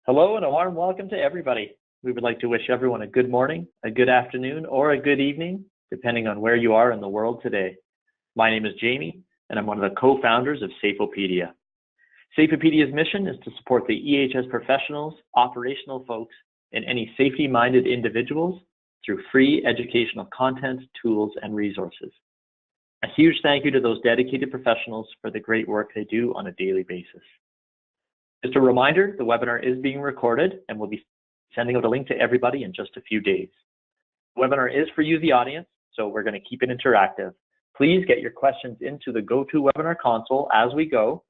Hello and a warm welcome to everybody. We would like to wish everyone a good morning, a good afternoon, or a good evening, depending on where you are in the world today. My name is Jamie, and I'm one of the co-founders of Safeopedia. Safeopedia's mission is to support the EH&S professionals, operational folks, and any safety-minded individuals through free educational content, tools, and resources. A huge thank you to those dedicated professionals for the great work they do on a daily basis. Just a reminder, the webinar is being recorded and we'll be sending out a link to everybody in just a few days. The webinar is for you, the audience, so we're going to keep it interactive. Please get your questions into the GoToWebinar console as we go,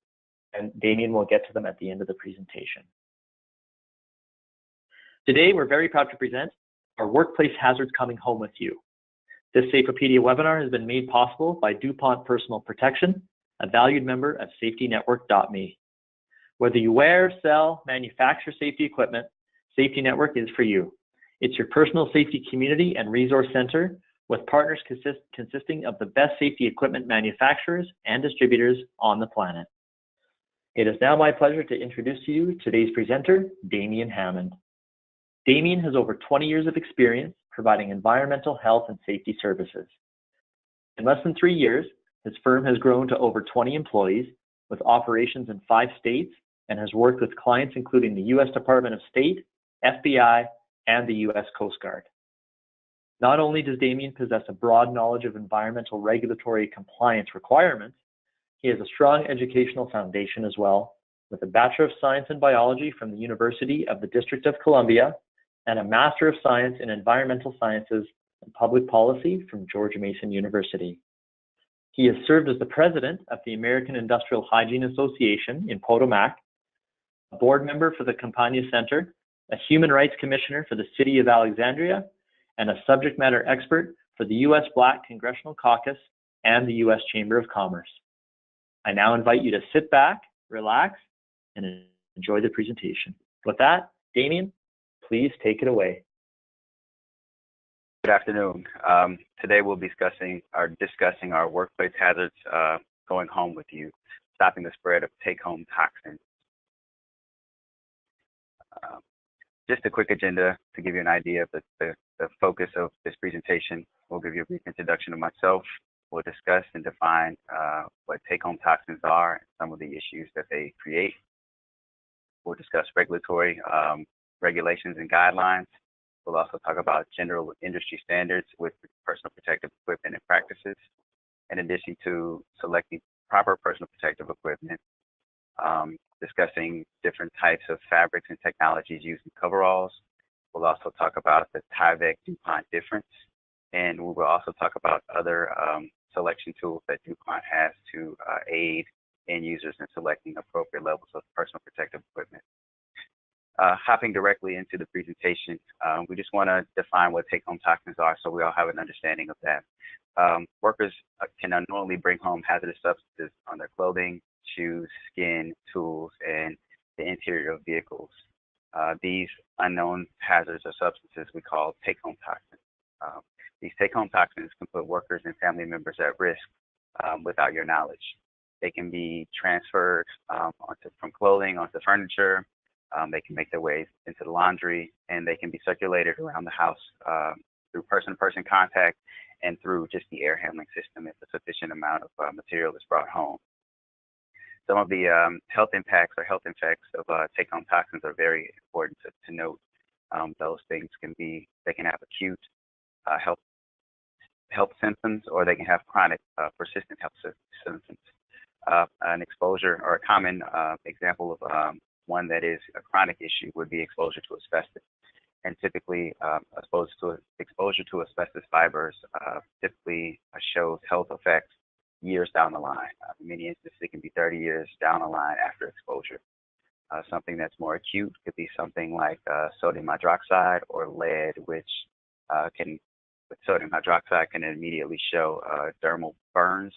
and Damien will get to them at the end of the presentation. Today, we're very proud to present our Workplace Hazards Coming Home with You. This Safeopedia webinar has been made possible by DuPont Personal Protection, a valued member of SafetyNetwork.me. Whether you wear, sell, manufacture safety equipment, Safety Network is for you. It's your personal safety community and resource center with partners consisting of the best safety equipment manufacturers and distributors on the planet. It is now my pleasure to introduce to you today's presenter, Damien Hammond. Damien has over 20 years of experience providing environmental health and safety services. In less than 3 years, his firm has grown to over 20 employees with operations in 5 states and has worked with clients including the U.S. Department of State, FBI, and the U.S. Coast Guard. Not only does Damien possess a broad knowledge of environmental regulatory compliance requirements, he has a strong educational foundation as well, with a Bachelor of Science in Biology from the University of the District of Columbia and a Master of Science in Environmental Sciences and Public Policy from George Mason University. He has served as the president of the American Industrial Hygiene Association in Potomac, a board member for the Campania Center, a human rights commissioner for the City of Alexandria, and a subject matter expert for the U.S. Black Congressional Caucus and the U.S. Chamber of Commerce. I now invite you to sit back, relax, and enjoy the presentation. With that, Damien, please take it away. Good afternoon. Today we'll be discussing our workplace hazards going home with you, stopping the spread of take-home toxins. Just a quick agenda to give you an idea of the focus of this presentation. We'll give you a brief introduction of myself. We'll discuss and define what take-home toxins are and some of the issues that they create. We'll discuss regulatory regulations and guidelines. We'll also talk about general industry standards with personal protective equipment and practices, in addition to selecting proper personal protective equipment, discussing different types of fabrics and technologies used in coveralls. We'll also talk about the Tyvek-DuPont difference, and we will also talk about other selection tools that DuPont has to aid end users in selecting appropriate levels of personal protective equipment. Hopping directly into the presentation, we just want to define what take-home toxins are so we all have an understanding of that. Workers can unknowingly bring home hazardous substances on their clothing, shoes, skin, tools, and the interior of vehicles. These unknown hazards or substances we call take-home toxins. These take-home toxins can put workers and family members at risk without your knowledge. They can be transferred from clothing onto furniture. They can make their way into the laundry, and they can be circulated around the house through person-to-person contact and through just the air handling system if a sufficient amount of material is brought home. Some of the health impacts or health effects of take-home toxins are very important to note. Those things they can have acute health symptoms, or they can have chronic persistent health symptoms. An exposure or a common example of one that is a chronic issue would be exposure to asbestos. And typically exposure to asbestos fibers typically shows health effects years down the line. In many instances, it can be 30 years down the line after exposure. Something that's more acute could be something like sodium hydroxide or lead, which with sodium hydroxide can immediately show dermal burns.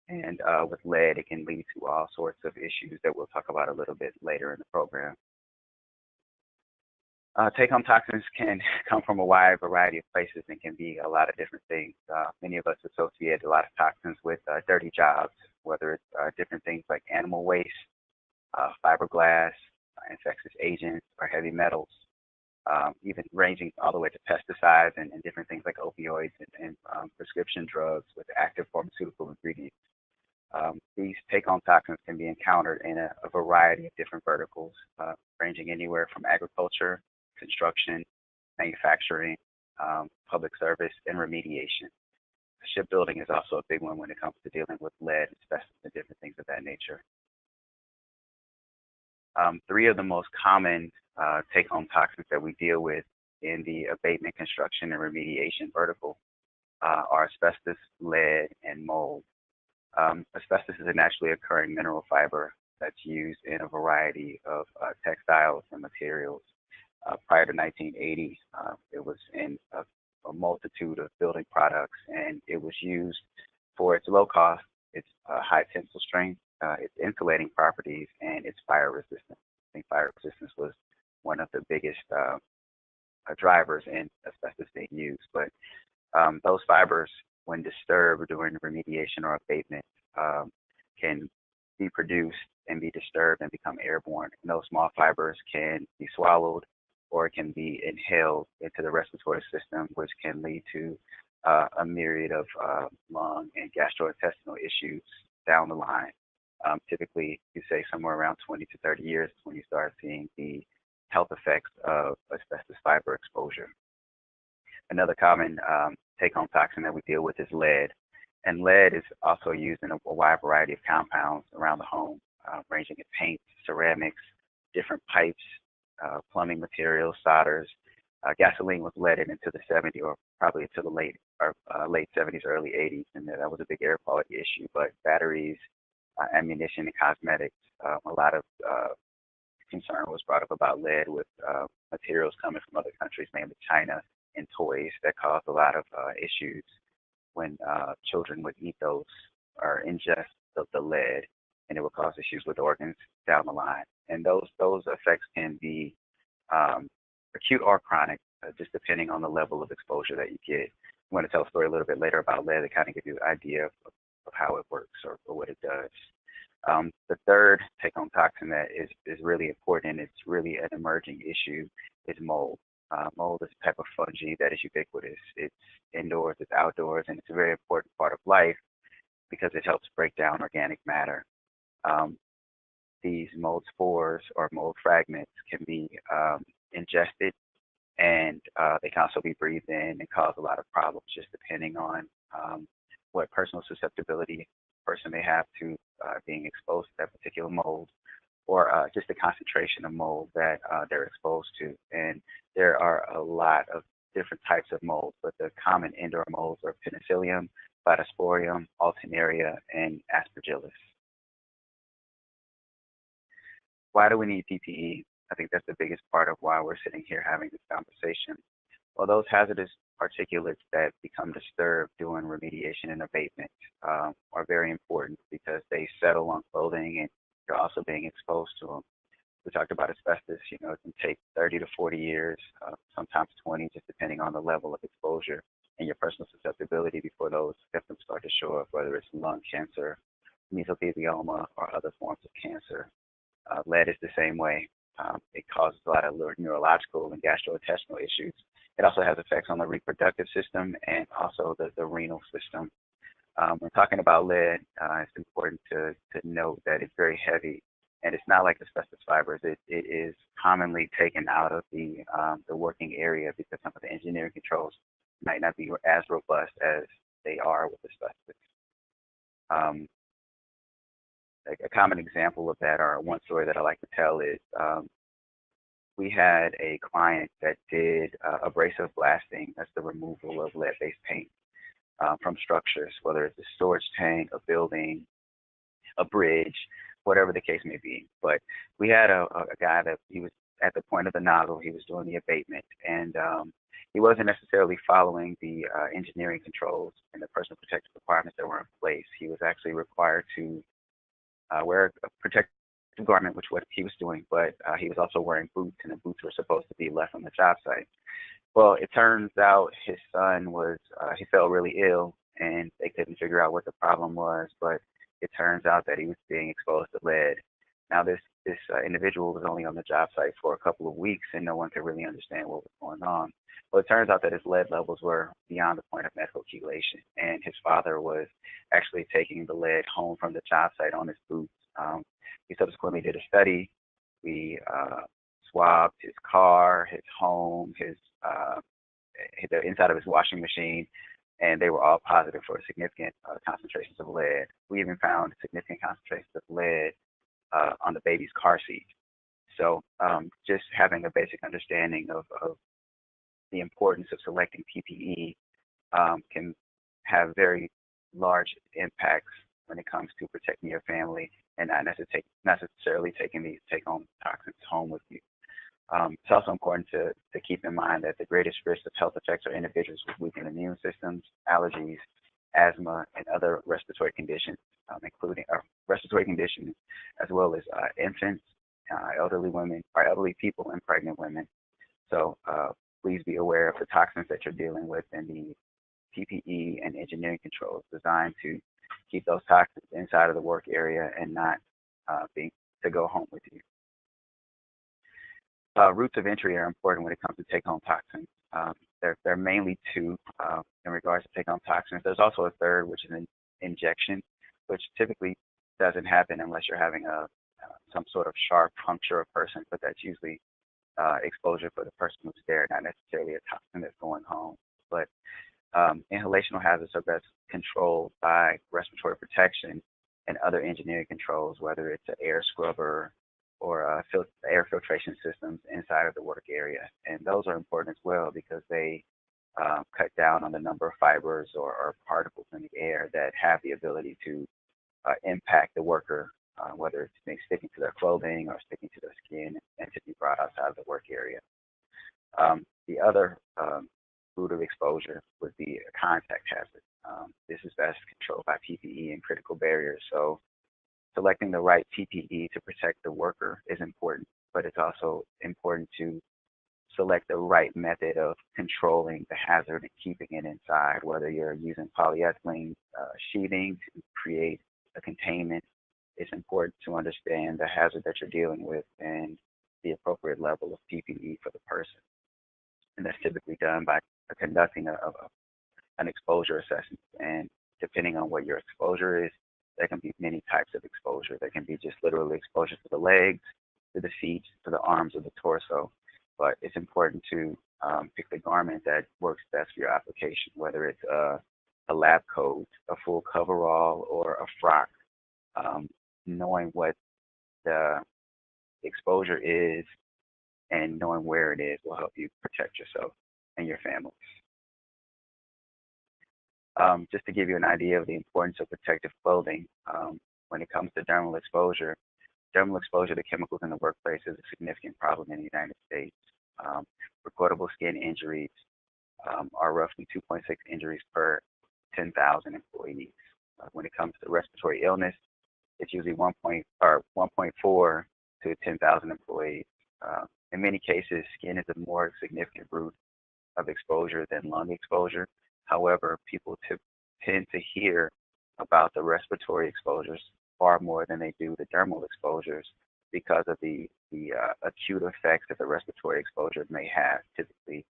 And with lead, it can lead to all sorts of issues that we'll talk about a little bit later in the program. Take-home toxins can come from a wide variety of places and can be a lot of different things. Many of us associate a lot of toxins with dirty jobs, whether it's different things like animal waste, fiberglass, infectious agents or heavy metals, even ranging all the way to pesticides and different things like opioids and prescription drugs with active pharmaceutical ingredients. These take-home toxins can be encountered in a variety of different verticals, ranging anywhere from agriculture, construction, manufacturing, public service, and remediation. Shipbuilding is also a big one when it comes to dealing with lead, asbestos, and different things of that nature. Three of the most common take-home toxins that we deal with in the abatement, construction, and remediation vertical are asbestos, lead, and mold. Asbestos is a naturally occurring mineral fiber that's used in a variety of textiles and materials. Prior to 1980, it was in a multitude of building products, and it was used for its low cost, its high tensile strength, its insulating properties, and its fire resistance. I think fire resistance was one of the biggest drivers in asbestos being used. But those fibers, when disturbed during remediation or abatement, can be produced and be disturbed and become airborne. And those small fibers can be swallowed or it can be inhaled into the respiratory system, which can lead to a myriad of lung and gastrointestinal issues down the line. Typically, you say somewhere around 20 to 30 years when you start seeing the health effects of asbestos fiber exposure. Another common take-home toxin that we deal with is lead. And lead is also used in a wide variety of compounds around the home, ranging in paints, ceramics, different pipes, plumbing materials, solders. Gasoline was leaded into the 70s, or probably into the late 70s, early 80s, and that was a big air quality issue. But batteries, ammunition, and cosmetics, a lot of concern was brought up about lead with materials coming from other countries, mainly China, and toys that caused a lot of issues when children would eat those or ingest the lead, and it would cause issues with organs down the line. And those effects can be acute or chronic, just depending on the level of exposure that you get. I'm going to tell a story a little bit later about lead to kind of give you an idea of how it works or what it does. The third take-home toxin that is really important, and it's really an emerging issue, is mold. Mold is a type of fungi that is ubiquitous. It's indoors, it's outdoors, and it's a very important part of life because it helps break down organic matter. These mold spores or mold fragments can be ingested, and they can also be breathed in and cause a lot of problems, just depending on what personal susceptibility a person may have to being exposed to that particular mold, or just the concentration of mold that they're exposed to. And there are a lot of different types of molds, but the common indoor molds are penicillium, phytosporium, alternaria, and aspergillus. Why do we need PPE? I think that's the biggest part of why we're sitting here having this conversation. Well, those hazardous particulates that become disturbed during remediation and abatement are very important because they settle on clothing and you're also being exposed to them. We talked about asbestos, it can take 30 to 40 years, sometimes 20, just depending on the level of exposure and your personal susceptibility before those symptoms start to show up, whether it's lung cancer, mesothelioma, or other forms of cancer. Lead is the same way. It causes a lot of neurological and gastrointestinal issues. It also has effects on the reproductive system and also the renal system. When talking about lead, it's important to note that it's very heavy, and it's not like asbestos fibers. It is commonly taken out of the working area because some of the engineering controls might not be as robust as they are with asbestos. A common example of that, or one story that I like to tell, is we had a client that did abrasive blasting. That's the removal of lead-based paint from structures, whether it's a storage tank, a building, a bridge, whatever the case may be. But we had a guy that he was at the point of the nozzle, he was doing the abatement, and he wasn't necessarily following the engineering controls and the personal protective requirements that were in place. He was actually required to wear a protective garment, which what he was doing, but he was also wearing boots, and the boots were supposed to be left on the job site. Well, it turns out his son was, he felt really ill, and they couldn't figure out what the problem was, but it turns out that he was being exposed to lead. Now, this individual was only on the job site for a couple of weeks and no one could really understand what was going on. Well, it turns out that his lead levels were beyond the point of medical accumulation, and his father was actually taking the lead home from the job site on his boots. We subsequently did a study. We swabbed his car, his home, the inside of his washing machine, and they were all positive for significant concentrations of lead. We even found significant concentrations of lead on the baby's car seat. So just having a basic understanding of the importance of selecting PPE can have very large impacts when it comes to protecting your family and not necessarily taking these take-home toxins home with you. It's also important to keep in mind that the greatest risk of health effects are individuals with weakened immune systems, allergies, asthma, and other respiratory conditions, including respiratory conditions, as well as infants, elderly women, or elderly people and pregnant women. So please be aware of the toxins that you're dealing with and the PPE and engineering controls designed to keep those toxins inside of the work area and not to go home with you. Routes of entry are important when it comes to take-home toxins. There are mainly two in regards to take-home toxins. There's also a third, which is an injection, which typically doesn't happen unless you're having some sort of sharp puncture of person, but that's usually exposure for the person who's there, not necessarily a toxin that's going home. But inhalational hazards are best controlled by respiratory protection and other engineering controls, whether it's an air scrubber or air filtration systems inside of the work area. And those are important as well because they cut down on the number of fibers or particles in the air that have the ability to impact the worker, whether it's sticking to their clothing or sticking to their skin, and to be brought outside of the work area. The other route of exposure would be a contact hazard. This is best controlled by PPE and critical barriers. So selecting the right PPE to protect the worker is important, but it's also important to select the right method of controlling the hazard and keeping it inside, whether you're using polyethylene sheathing to create a containment. It's important to understand the hazard that you're dealing with and the appropriate level of PPE for the person. And that's typically done by conducting an exposure assessment. And depending on what your exposure is, there can be many types of exposure. There can be just literally exposure to the legs, to the feet, to the arms, or the torso. But it's important to pick the garment that works best for your application, whether it's a lab coat, a full coverall, or a frock. Knowing what the exposure is and knowing where it is will help you protect yourself and your families. Just to give you an idea of the importance of protective clothing, when it comes to dermal exposure to chemicals in the workplace is a significant problem in the United States. Recordable skin injuries are roughly 2.6 injuries per 10,000 employees. When it comes to respiratory illness, it's usually 1.4 to 10,000 employees. In many cases, skin is a more significant route of exposure than lung exposure. However, people tend to hear about the respiratory exposures far more than they do the dermal exposures because of the acute effects that the respiratory exposure may have. Typically,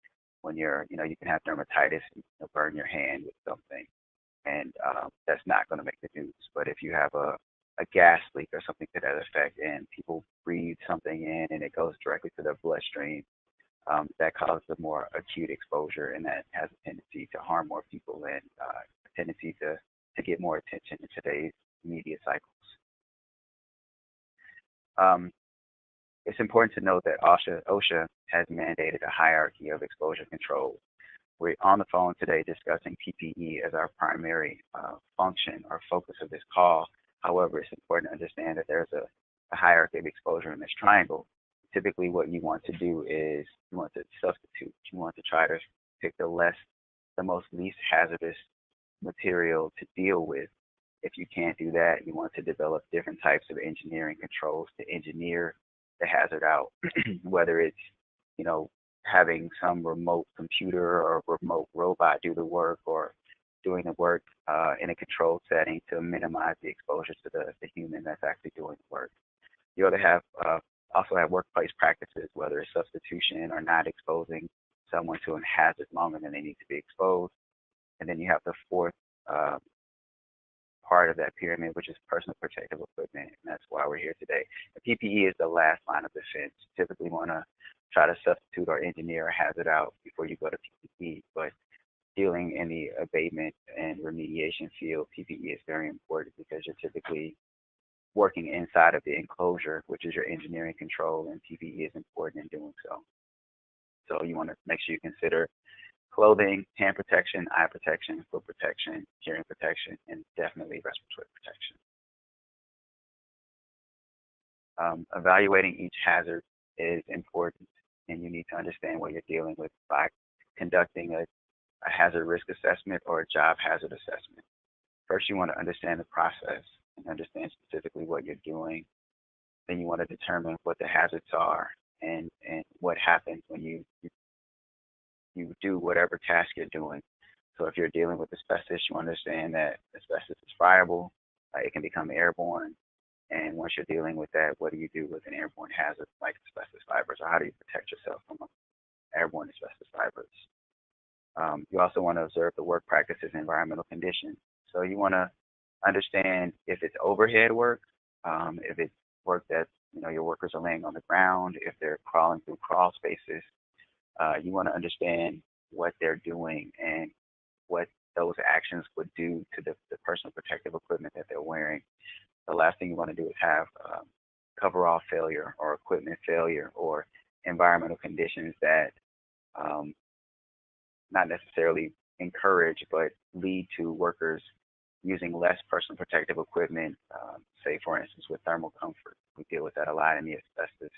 when you can have dermatitis and burn your hand with something, and that's not going to make the news. But if you have a gas leak or something to that effect, and people breathe something in and it goes directly to their bloodstream, that causes a more acute exposure, and that has a tendency to harm more people and a tendency to get more attention in today's media cycles. It's important to note that OSHA has mandated a hierarchy of exposure control. We're on the phone today discussing PPE as our primary function or focus of this call. However, it's important to understand that there's a hierarchy of exposure in this triangle. Typically, what you want to do is you want to substitute. You want to try to pick the most least hazardous material to deal with. If you can't do that, you want to develop different types of engineering controls to engineer the hazard out, whether it's, having some remote computer or remote robot do the work, or doing the work in a controlled setting to minimize the exposure to the human that's actually doing the work. You ought to have Also have workplace practices, whether it's substitution or not exposing someone to a hazard longer than they need to be exposed. And then you have the fourth part of that pyramid, which is personal protective equipment, and that's why we're here today. The PPE is the last line of defense. You typically want to try to substitute or engineer a hazard out before you go to PPE, but dealing in the abatement and remediation field, PPE is very important because you're typically working inside of the enclosure, which is your engineering control, and PPE is important in doing so. So you want to make sure you consider clothing, hand protection, eye protection, foot protection, hearing protection, and definitely respiratory protection. Evaluating each hazard is important, and you need to understand what you're dealing with by conducting a hazard risk assessment or a job hazard assessment. First, you want to understand the process and understand specifically what you're doing. Then you want to determine what the hazards are and what happens when you do whatever task you're doing. So if you're dealing with asbestos, you understand that asbestos is friable, it can become airborne. And once you're dealing with that, what do you do with an airborne hazard like asbestos fibers, or how do you protect yourself from airborne asbestos fibers? You also want to observe the work practices and environmental conditions. So you want to understand if it's overhead work, if it's work that your workers are laying on the ground, if they're crawling through crawl spaces. You want to understand what they're doing and what those actions would do to the personal protective equipment that they're wearing. The last thing you want to do is have coverall failure or equipment failure or environmental conditions that not necessarily encourage but lead to workers using less personal protective equipment, say for instance with thermal comfort. We deal with that a lot in the asbestos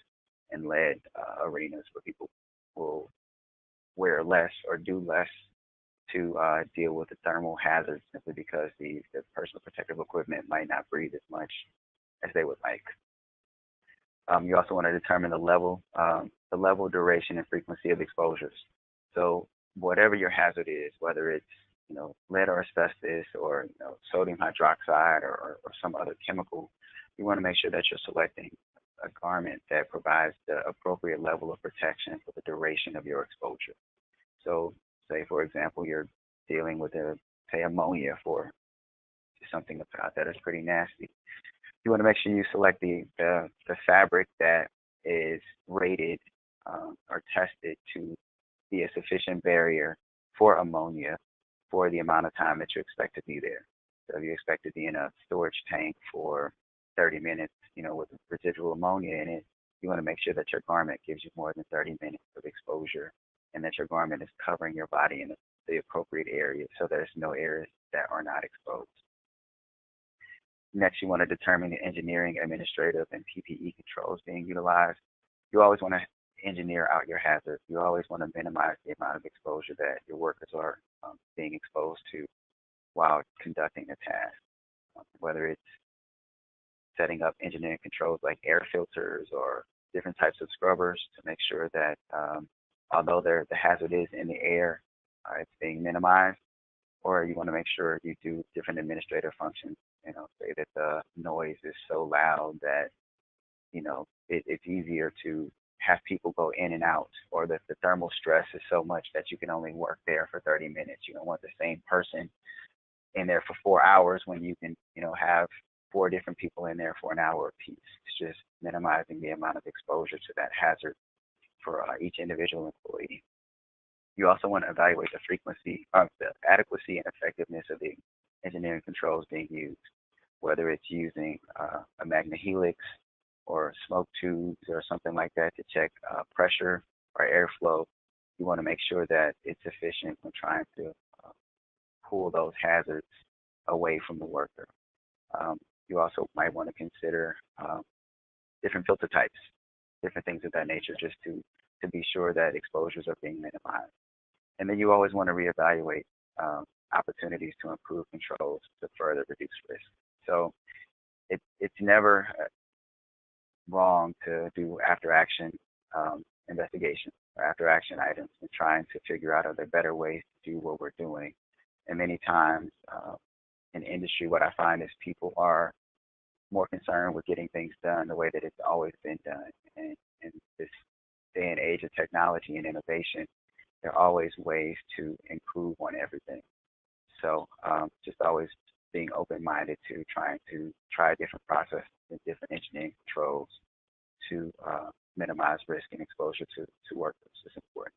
and lead arenas where people will wear less or do less to deal with the thermal hazards simply because the personal protective equipment might not breathe as much as they would like. You also want to determine the level, duration, and frequency of exposures. So whatever your hazard is, whether it's lead or asbestos or sodium hydroxide or some other chemical, you want to make sure that you're selecting a garment that provides the appropriate level of protection for the duration of your exposure. So say, for example, you're dealing with ammonia for something that is pretty nasty. You want to make sure you select the fabric that is rated or tested to be a sufficient barrier for ammonia for the amount of time that you expect to be there. So if you expect to be in a storage tank for 30 minutes, with residual ammonia in it, you want to make sure that your garment gives you more than 30 minutes of exposure and that your garment is covering your body in the appropriate areas so there's no areas that are not exposed. Next, you want to determine the engineering, administrative, and PPE controls being utilized. You always want to engineer out your hazard. You always want to minimize the amount of exposure that your workers are being exposed to while conducting the task, whether it's setting up engineering controls like air filters or different types of scrubbers to make sure that although the hazard is in the air, it's being minimized, or you want to make sure you do different administrative functions, say that the noise is so loud that, it's easier to have people go in and out, or that the thermal stress is so much that you can only work there for 30 minutes. You don't want the same person in there for 4 hours when you can, have 4 different people in there for an hour apiece. It's just minimizing the amount of exposure to that hazard for each individual employee. You also want to evaluate the frequency of the adequacy and effectiveness of the engineering controls being used, whether it's using a magnehelix or smoke tubes or something like that to check pressure or airflow. You want to make sure that it's sufficient when trying to pull those hazards away from the worker. You also might want to consider different filter types, different things of that nature, just to be sure that exposures are being minimized. And then you always want to reevaluate opportunities to improve controls to further reduce risk. So it's never wrong to do after-action investigation or after-action items and trying to figure out are there better ways to do what we're doing. And many times in industry, what I find is people are more concerned with getting things done the way that it's always been done. And in this day and age of technology and innovation, there are always ways to improve on everything. So just always being open-minded to trying to try different processes and different engineering controls to minimize risk and exposure to workers is important.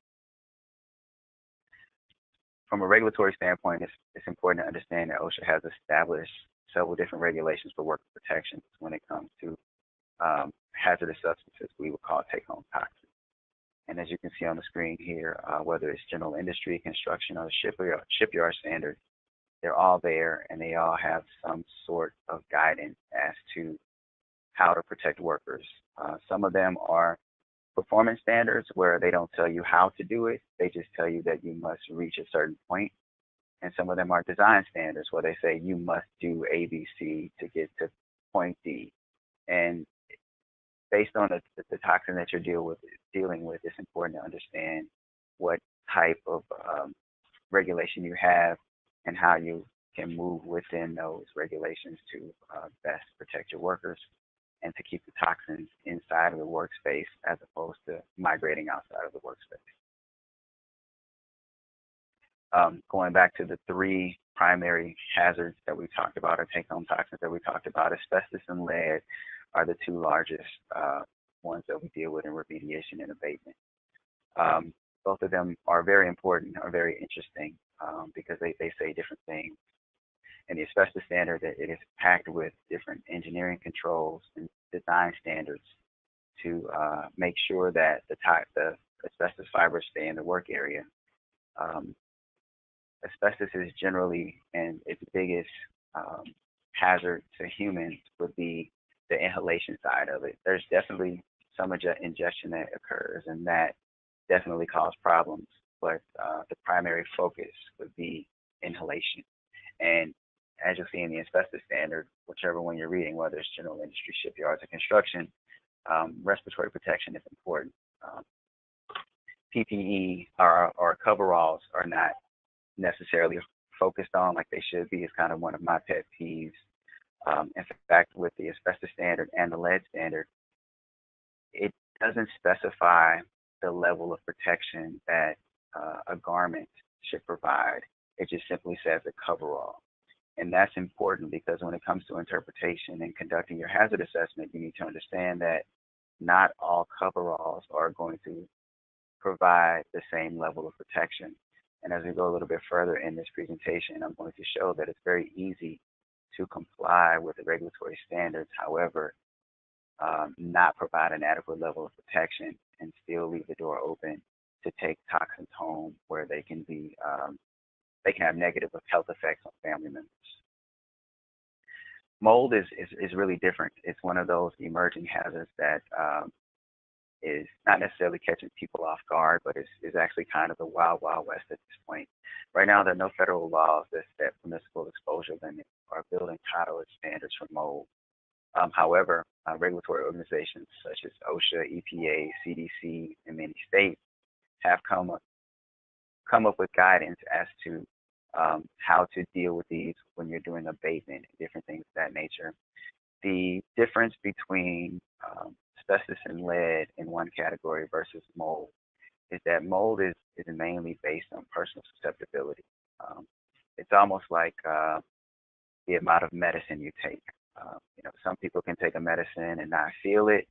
From a regulatory standpoint, it's important to understand that OSHA has established several different regulations for worker protections when it comes to hazardous substances we would call take-home toxins. And as you can see on the screen here, whether it's general industry, construction, or shipyard standards, they're all there, and they all have some sort of guidance as to how to protect workers. Some of them are performance standards where they don't tell you how to do it, they just tell you that you must reach a certain point. And some of them are design standards where they say you must do A, B, C to get to point D. And based on the toxin that you're dealing with, it's important to understand what type of regulation you have and how you can move within those regulations to best protect your workers and to keep the toxins inside of the workspace as opposed to migrating outside of the workspace. Going back to the three primary hazards that we talked about, or take-home toxins that we talked about, asbestos and lead are the two largest ones that we deal with in remediation and abatement. Both of them are very important, are very interesting because they say different things. And the asbestos standard, it is packed with different engineering controls and design standards to make sure that the asbestos fibers stay in the work area. Asbestos is generally, and its biggest hazard to humans would be the inhalation side of it. There's definitely some ingestion that occurs, and that definitely causes problems, but the primary focus would be inhalation. And as you'll see in the asbestos standard, whichever one you're reading, whether it's general industry, shipyards, or construction, respiratory protection is important. PPE or coveralls are not necessarily focused on like they should be. It's kind of one of my pet peeves. In fact, with the asbestos standard and the lead standard, it doesn't specify the level of protection that a garment should provide. It just simply says a coverall. And that's important because when it comes to interpretation and conducting your hazard assessment, you need to understand that not all coveralls are going to provide the same level of protection. And as we go a little bit further in this presentation, I'm going to show that it's very easy to comply with the regulatory standards, however, not provide an adequate level of protection and still leave the door open to take toxins home where they can be, they can have negative health effects on family members. Mold is really different. It's one of those emerging hazards that is not necessarily catching people off guard, but is actually kind of the wild, wild west at this point. Right now, there are no federal laws that set permissible exposure limits or building tolerance standards for mold. However, regulatory organizations such as OSHA, EPA, CDC, and many states have come up with guidance as to how to deal with these when you're doing abatement and different things of that nature. The difference between asbestos and lead in one category versus mold is that mold is mainly based on personal susceptibility. It's almost like the amount of medicine you take. Some people can take a medicine and not feel it.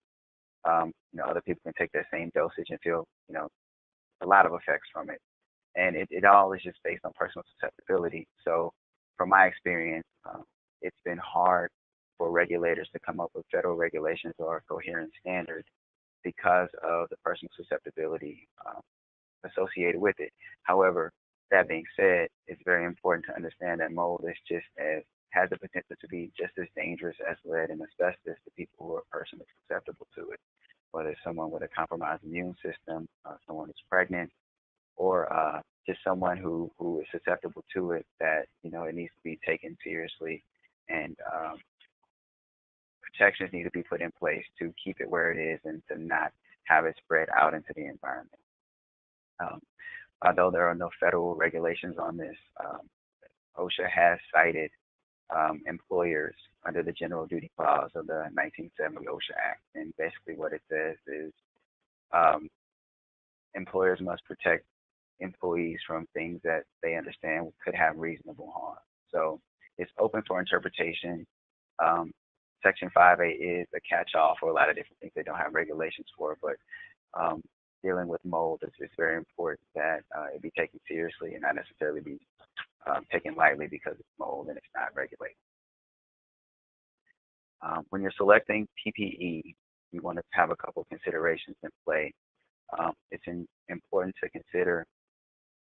Other people can take that same dosage and feel, a lot of effects from it. And it all is just based on personal susceptibility. So from my experience, it's been hard for regulators to come up with federal regulations or coherent standards because of the personal susceptibility associated with it. However, that being said, it's very important to understand that mold has the potential to be just as dangerous as lead and asbestos to people who are personally susceptible to it, whether it's someone with a compromised immune system, someone who's pregnant, or just someone who is susceptible to it, that it needs to be taken seriously, and protections need to be put in place to keep it where it is and to not have it spread out into the environment. Although there are no federal regulations on this, OSHA has cited employers under the General Duty Clause of the 1970 OSHA Act. And basically what it says is employers must protect employees from things that they understand could have reasonable harm. So it's open for interpretation. Section 5A is a catch-all for a lot of different things they don't have regulations for, but dealing with mold, it's very important that it be taken seriously and not necessarily be taken lightly because it's mold and it's not regulated. When you're selecting PPE, you want to have a couple of considerations in play. It's important to consider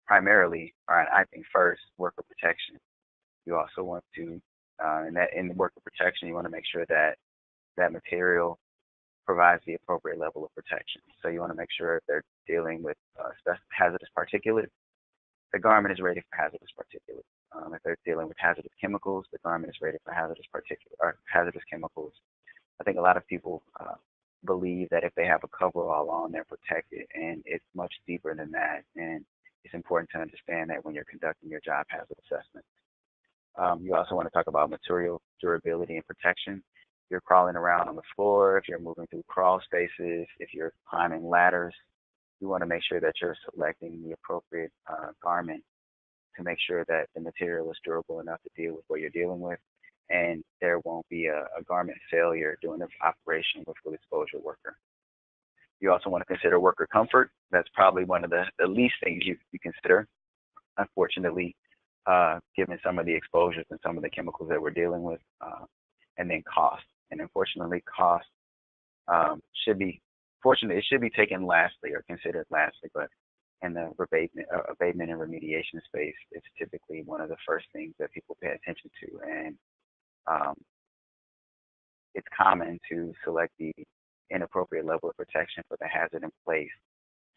primarily, or I think first, worker protection. You also want to, in the worker protection, you want to make sure that that material provides the appropriate level of protection. So you want to make sure if they're dealing with hazardous particulates, the garment is rated for hazardous particulates. If they're dealing with hazardous chemicals, the garment is rated for hazardous chemicals. I think a lot of people believe that if they have a coverall on, they're protected, and it's much deeper than that. And it's important to understand that when you're conducting your job hazard assessment. You also want to talk about material durability and protection. If you're crawling around on the floor, if you're moving through crawl spaces, if you're climbing ladders, you want to make sure that you're selecting the appropriate garment to make sure that the material is durable enough to deal with what you're dealing with, and there won't be a garment failure during the operation with full exposure worker. You also want to consider worker comfort. That's probably one of the least things you consider, unfortunately, given some of the exposures and some of the chemicals that we're dealing with, and then cost. And unfortunately, cost should be taken lastly or considered lastly, but in the abatement and remediation space, it's typically one of the first things that people pay attention to. And it's common to select the inappropriate level of protection for the hazard in place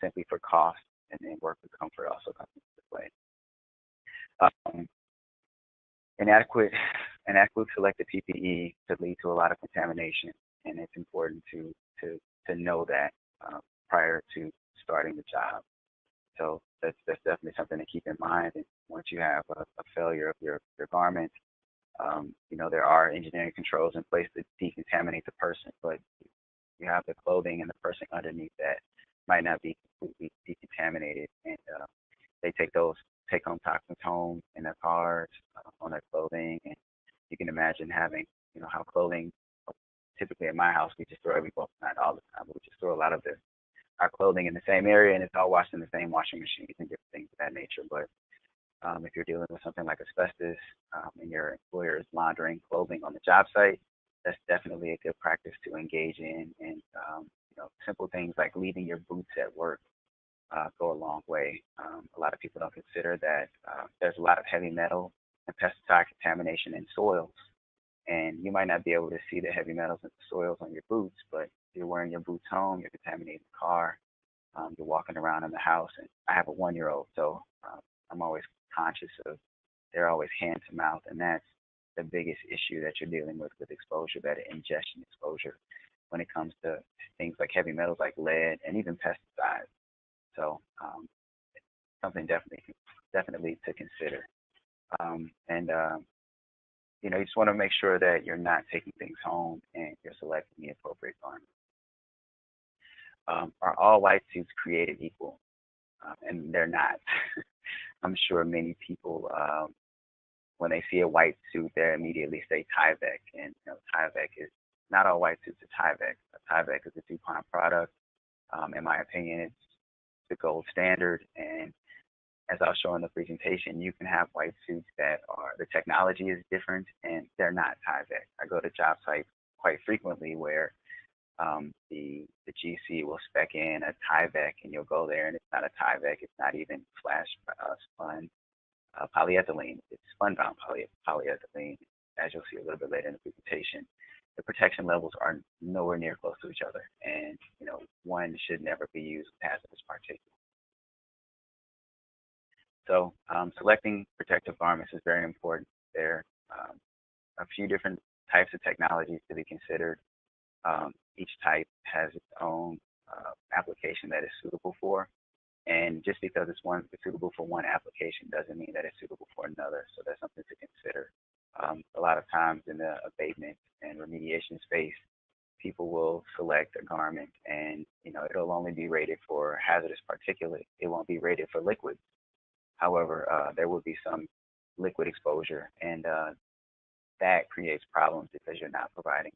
simply for cost, and then worker comfort also comes into play. Inadequate selected PPE could lead to a lot of contamination, and it's important to know that prior to starting the job. So that's definitely something to keep in mind. And once you have a failure of your garment, there are engineering controls in place to decontaminate the person, but you have the clothing and the person underneath that might not be completely decontaminated, and they take those take-home toxins home in their cars, on their clothing, and you can imagine having, how clothing, typically at my house, we just throw not all the time, but we just throw a lot of our clothing in the same area, and it's all washed in the same washing machines and different things of that nature. But if you're dealing with something like asbestos, and your employer is laundering clothing on the job site, that's definitely a good practice to engage in. And simple things like leaving your boots at work go a long way. A lot of people don't consider that there's a lot of heavy metal and pesticide contamination in soils, and you might not be able to see the heavy metals and soils on your boots, but you're wearing your boots home, you're contaminating the car, you're walking around in the house. And I have a 1-year-old, so I'm always conscious of they're always hand to mouth, and that's the biggest issue that you're dealing with exposure, that ingestion exposure, when it comes to things like heavy metals like lead and even pesticides. So something definitely to consider. You just want to make sure that you're not taking things home and you're selecting the appropriate garment. Are all white suits created equal? And they're not. I'm sure many people, when they see a white suit, they immediately say Tyvek, and Tyvek is not all white suits are Tyvek. Tyvek is a DuPont product. In my opinion, it's the gold standard, and as I'll show in the presentation, you can have white suits that the technology is different and they're not Tyvek. I go to job sites quite frequently where the GC will spec in a Tyvek, and you'll go there and it's not a Tyvek, it's not even spun polyethylene, it's spun-bound polyethylene. As you'll see a little bit later in the presentation, the protection levels are nowhere near close to each other, and one should never be used with hazardous particulates. So selecting protective garments is very important. There are a few different types of technologies to be considered. Each type has its own application that is suitable for, and just because it's suitable for one application doesn't mean that it's suitable for another. So that's something to consider. A lot of times in the abatement and remediation space, people will select a garment and, it'll only be rated for hazardous particulate. It won't be rated for liquid. However, there will be some liquid exposure, and that creates problems because you're not providing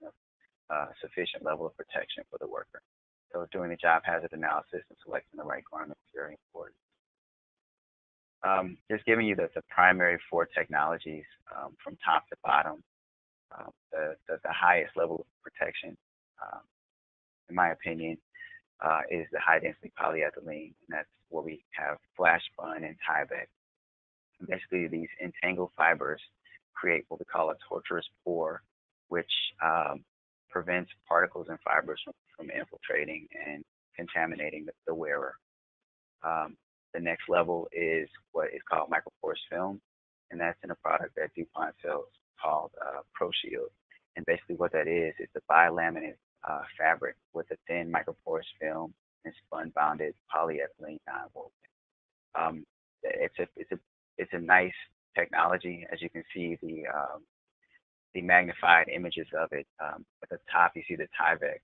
a sufficient level of protection for the worker. So doing the job hazard analysis and selecting the right garment is very important. Just giving you the primary 4 technologies from top to bottom. The highest level of protection, in my opinion, is the high-density polyethylene, and that's where we have flash spun and Tyvek. Basically, these entangled fibers create what we call a tortuous pore, which prevents particles and fibers from infiltrating and contaminating the wearer. The next level is what is called microporous film, and that's in a product that DuPont sells called ProShield. And basically what that is, it's a bilaminate fabric with a thin microporous film and spun-bonded polyethylene nonwoven. It's a nice technology. As you can see, the magnified images of it. At the top, you see the Tyvek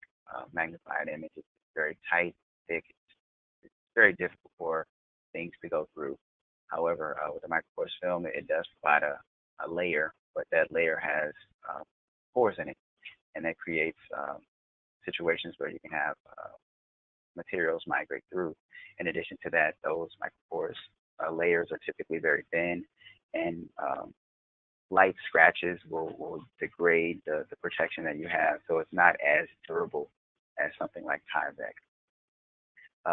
magnified image. It's very tight, thick. It's very difficult for things to go through. However, with the microporous film, it does provide a layer, but that layer has pores in it, and that creates situations where you can have materials migrate through. In addition to that, those microporous layers are typically very thin, and light scratches will degrade the protection that you have, so it's not as durable as something like Tyvek.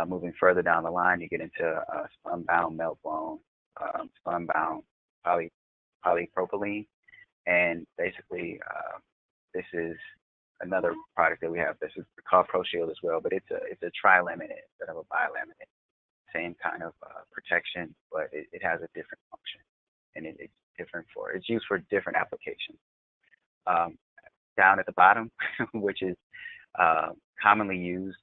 Moving further down the line, you get into spun-bound, melt-blown, spun-bound polypropylene, and basically this is another product that we have. This is called ProShield as well, but it's a trilaminate instead of a bilaminate. Same kind of protection, but it has a different function, and it's used for different applications. Down at the bottom, which is commonly used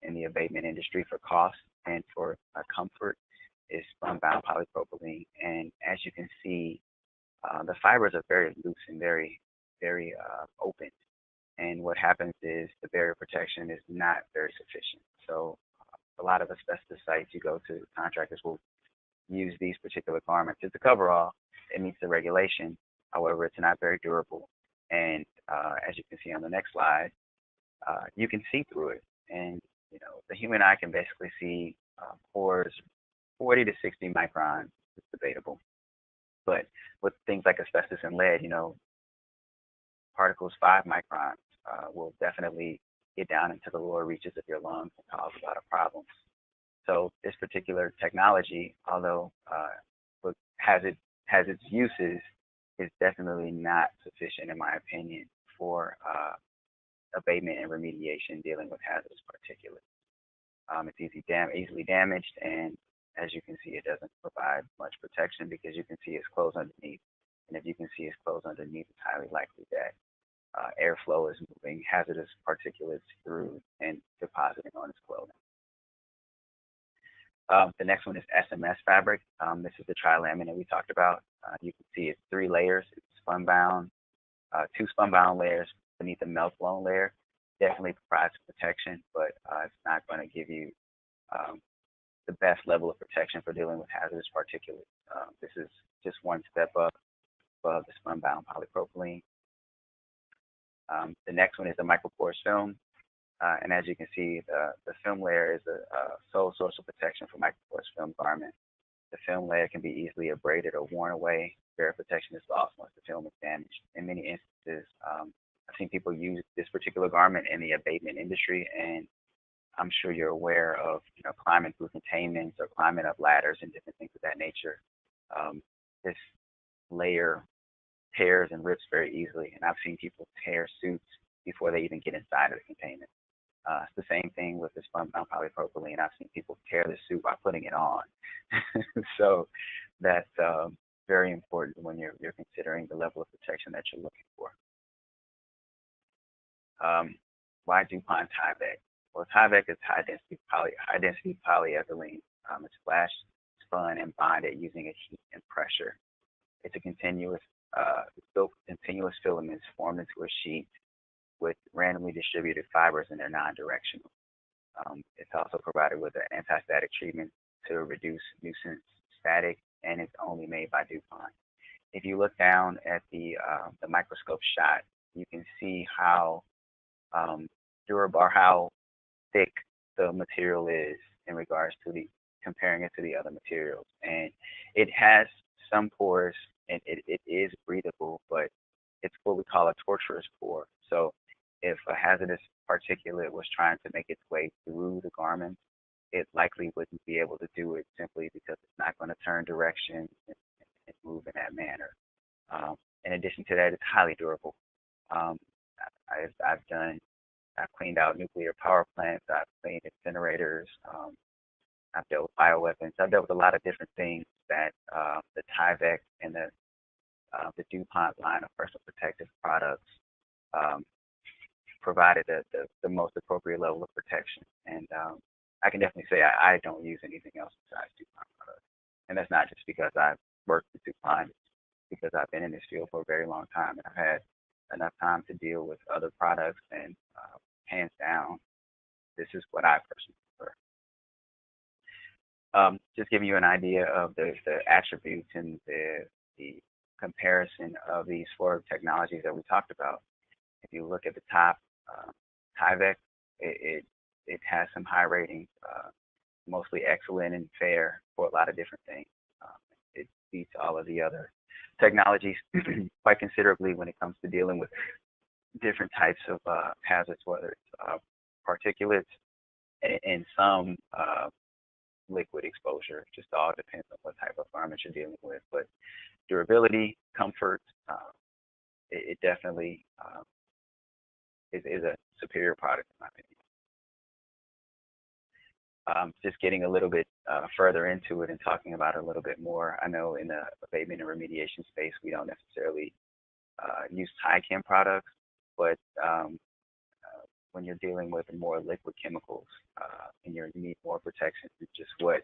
in the abatement industry for cost and for comfort, is spun-bound polypropylene. And as you can see, the fibers are very loose and very, very open. And what happens is the barrier protection is not very sufficient. So a lot of asbestos sites you go to, contractors will use these particular garments. It's a coverall. It meets the regulation. However, it's not very durable. And as you can see on the next slide, you can see through it. And, the human eye can basically see pores 40 to 60 microns. It's debatable. But with things like asbestos and lead, particles 5 microns will definitely get down into the lower reaches of your lungs and cause a lot of problems. So this particular technology, although has its uses, is definitely not sufficient, in my opinion, for abatement and remediation dealing with hazardous particulates. It's easily damaged, and as you can see, it doesn't provide much protection because you can see it's closed underneath. And if you can see it's closed underneath, it's highly likely that airflow is moving hazardous particulates through and depositing on its clothing. The next one is SMS fabric. This is the trilaminate we talked about. You can see it's 3 layers. It's spun-bound, 2 spun-bound layers beneath the melt-blown layer. Definitely provides protection, but it's not going to give you the best level of protection for dealing with hazardous particulates. This is just one step up above the spun-bound polypropylene. The next one is the microporous film. And as you can see, the film layer is a sole source of protection for microporous film garments. The film layer can be easily abraded or worn away. Barrier protection is lost once the film is damaged. In many instances, I've seen people use this particular garment in the abatement industry, and I'm sure you're aware of climbing through containments or climbing up ladders and different things of that nature. This layer tears and rips very easily, and I've seen people tear suits before they even get inside of the containment. It's the same thing with the spun-bound polypropylene. I've seen people tear the suit by putting it on. So that's very important when you're considering the level of protection that you're looking for. Why DuPont Tyvek? Well, Tyvek is high-density polyethylene. It's flash spun and bonded using a heat and pressure. It's a continuous It's built with continuous filaments formed into a sheet with randomly distributed fibers, and they're non-directional. It's also provided with an anti-static treatment to reduce nuisance static, and it's only made by DuPont. If you look down at the microscope shot, you can see how durable or how thick the material is in regards to comparing it to the other materials. And it has some pores, and it is breathable, but it's what we call a tortuous pore. So if a hazardous particulate was trying to make its way through the garment, it likely wouldn't be able to do it simply because it's not going to turn direction and move in that manner. In addition to that, it's highly durable. I've cleaned out nuclear power plants, I've cleaned incinerators, I've dealt with bioweapons, I've dealt with a lot of different things that the Tyvek and the DuPont line of personal protective products provided the most appropriate level of protection. And I can definitely say I don't use anything else besides DuPont products. And that's not just because I've worked with DuPont, it's because I've been in this field for a very long time, and I've had enough time to deal with other products, and hands down, this is what I personally prefer. Just giving you an idea of the attributes and the comparison of these four technologies that we talked about. If you look at the top, Tyvek, it has some high ratings, mostly excellent and fair for a lot of different things. It beats all of the other technologies quite considerably when it comes to dealing with different types of hazards, whether it's particulates and some liquid exposure. It just all depends on what type of garment you're dealing with. But durability, comfort, it definitely is a superior product in my opinion. Just getting a little bit further into it and talking about it a little bit more. I know in the abatement and remediation space, we don't necessarily use take-home products, but when you're dealing with more liquid chemicals and you need more protection, it's just what